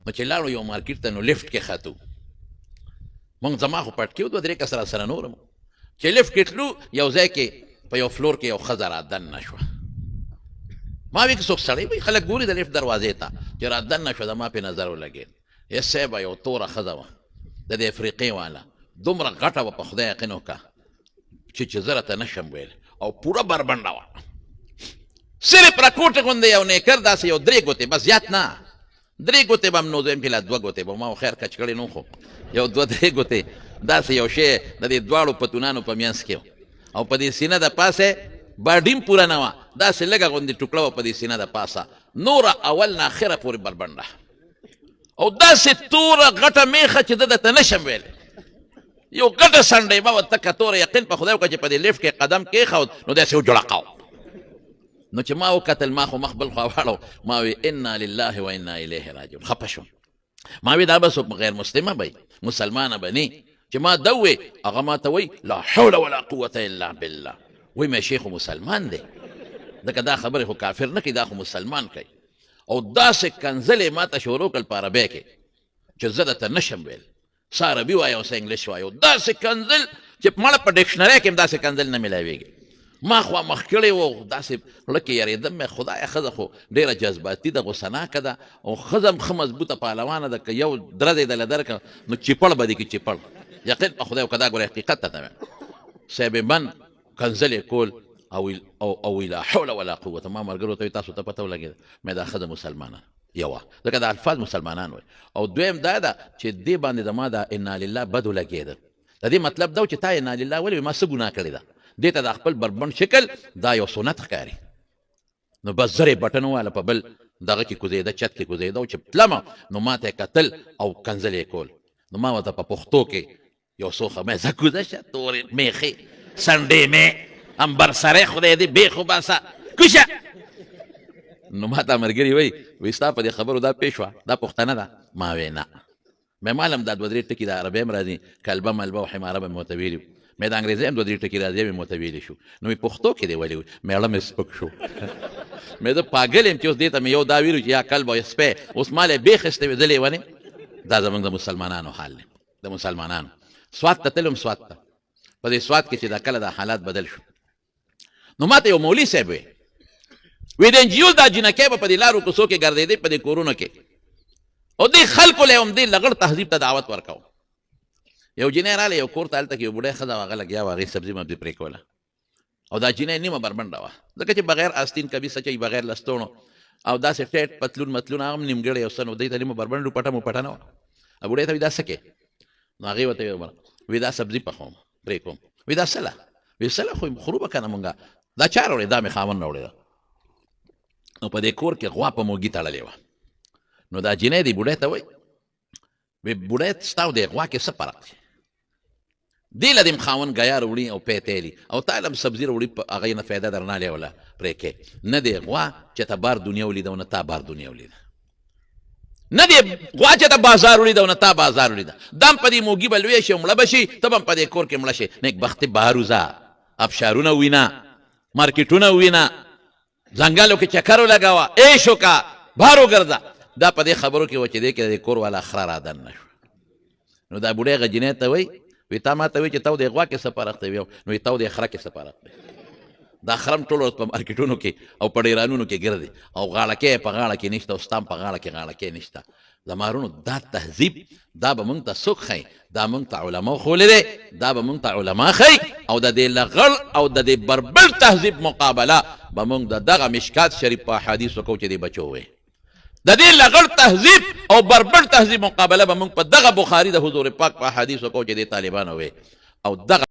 نو چې لاړو یو مارکیټ ته نو لیفټ کې ختو مونږ زما خو پټ کې و 2-3 کسه راسره نور مو چې لیفټ کې تلو یو ځای کې په یو فلور کې یو ښځه رادننه شوه ما وی که څوک سړی وي خلک ګوري د لیفټ دروازې ته چې رادننه شوه ما پې نظر ولګېد یا صاحبه یو توره ښځه وه د دې افریقې والا دومره غټه وه په خدای یقین وکړه چې زه راته نشم ویل او پوره بربنډه وه صرف راکوټې غوندې یو نیکر داسې یو 3 ګوتې بس زیات نه 3 ګوتې به هم نو دویم چې لا 2 ګوتې به ما خیر کچکړې نو خو یو 2-3 ګوتې داسې یو شی د دې دواړو پتونانو په منځ کې او په دې سینه د پاسه باډیم پوره نه وه داسې لږه غوندې ټوکړه وه په دې سینه د پاسه نوره اول نه اخره پورې بربنډه او داسې توره غټه میخه چې ده درته نشم ویلی یو غټه سنډۍ به ورته کتوره یقین په خدای وکړه چې په دې لیفټ کې قدم کېښود نو داسې وجړقاو نو چې ما وکتل ما خو مخ بل خوا واړو ما وی انا لله و انا الیه راجعون خفه شوم ما وی دا به څوک غیر مسلمه به مسلمانه به نه چې ما ده وی هغه ما ته وی لا حول ولا قوة الا بالله وی مې شیخ مسلمان دی ځکه دا خبرې خو کافر نه کوي دا خو مسلمان کوي او داسې کنځلې ما ته شروع کړل په عربۍ کې چې زه درته نشم ویل څه عربي وایه او څه انګلیش وایه داسې کنځل چې مړه په ډکشنرۍ کې هم داسې کنځل نه میلاویږي ما خوا مخ کړی و داسې زړه کې یارېدم مې خدایه ښځه خو ډېره جذباتي ده غوسناکه ده او ښځه هم ښه مضبوطه پهلوانه ده که یو درز یې دله درکړه نو چیپړ به دي کې چیپړ یقین په خدای وکړه دا ګوره حقیقت ته ده صاحب من کنځل یې کول او لا حول ولا قوة ما ملګرو ته تاسو ته پته ولګېده مې دا ښځه مسلمانه یوه ځکه دا الفاظ مسلمانان وایي او دویم دا ده چې دې باندې د ما دا انا لله بد ولګېده د دې مطلب دا و چې تا انا لله ولې ما څه ګناه کړې ده دې ته د خپل بربند شکل دا یو سنت ښکاري نو بس زر یې بټن وواله په بل دغه کې کوزېده چت کې کوزېده او چې تلمه نو ما ته یې کتل او کنځل یې کول نو ما ورته په پښتو کې یو څو خبرې زه کوزه شه تورې میخې سنډې مې امبر سره خدای دې بیخو باسه کوشه نو ما ته ملګري وایي ستا په دې خبرو دا پیښ وه دا پښتنه ده ما وی نه مې معلم دا 2-3 ټکي د عربۍ هم راځي کلبه ملبه او حماره به مې ورته ویلي مې د انګریزۍ هم 2-3 ټکي راځي مې ورته ویلي شو نو مې پښتو کې دی ویلي مېړه مې سپک شو مې زه پاګل یم چې اوس دې ته مې یو دا ویلو چې یا کلب او سپی اوس ما له بیخ ایستی وې زه لیونې دا زموږ د مسلمانانو حال دی د مسلمانانو سوات ته تلم سوات ته په دې سوات کې چې دا کله دا حالات بدل شو نو ما ته یو مولوي صاحب وی د انجیل دا جنکۍ به په دې لارو کوڅو کې ګرځېدې په دې کورونو کې او دې خلکو له هم دې لغړ تهذیب ته دعوت ورکوه یو جنۍ راله یو کور ته هلته کې یو بوډۍ ښځه وه هغه لګیا وه هغې سبزي مبزي پرې کوله او دا جنۍ نیمه بربنډه وه ځکه چې بغیر آستین کبي سچوي بغیر لستوڼو او داسې ټیټ پتلون متلون هغه هم نیمګړی یو څه نو دوی ته نیمه بربنډ پټه مو پټه نه وه او بوډۍ ته وي دا څه کې نو هغې ورته وی دا سبزي پخوم پرې کوم وی دا سله وی سله خو خورو به که نه مونږه دا چا راوړې دا مې خاوند راوړې ده نو په دې کور کې غوا په موږي تړلې وه نو دا جنۍ دې بوډۍ ته وایي وی بوډۍ ستا او دې غوا کې څه فرق دی دې له دې خاوند ګیا راوړي او پیتیلي او تا له هم سبزي راوړي هغه یې نه فایده درنالې وله پرې کې نه دې غوا چې ته بار دنیا ولیده او نه تا بار دنیا ولیده نه دې غوا چې ته بازار ولیده او نه تا بازار ولیده دا هم په دې موږي به لوی شي او مړه به شي ته به هم په دې کور کې مړه شي نیکبختې بهر وځه ابشارونه وینه مارکیټونه وینه ځنګلو کې چکر ولګوه عیش وکړه بهر وګرځه دا په دې خبرو کې وه چې دې کې د کور والا خره رادننه شوه نو دا بوډۍ هغه جنۍ ته وایي وی تا ما ته وایي چې تا د غوا کې څه فرق دی نو تا د خره کې څه فرق دی دا خره هم ټول ورځ په مارکیټونو کې او په ډیرانونو کې ګرځي او غاړکۍ په غاړه کې نشته او ستام په غاړه کې غاړکۍ نشته زمارونو دا تهذیب دا به مونږ ته څوک ښایي دا مونږ ته علما ښوولی دی دا به مونږ ته علما ښایي او د دې لغړ او د دې بربل تهذیب مقابله به مونږ د دغه مشکات شریف په احادیثو کوو چې دې بچو وی د دې لغړ تهذیب او بربل تهذیب مقابله به مونږ په دغه بخاري د حضور پاک په احادیثو کوو چې دې طالبانو وی او دغه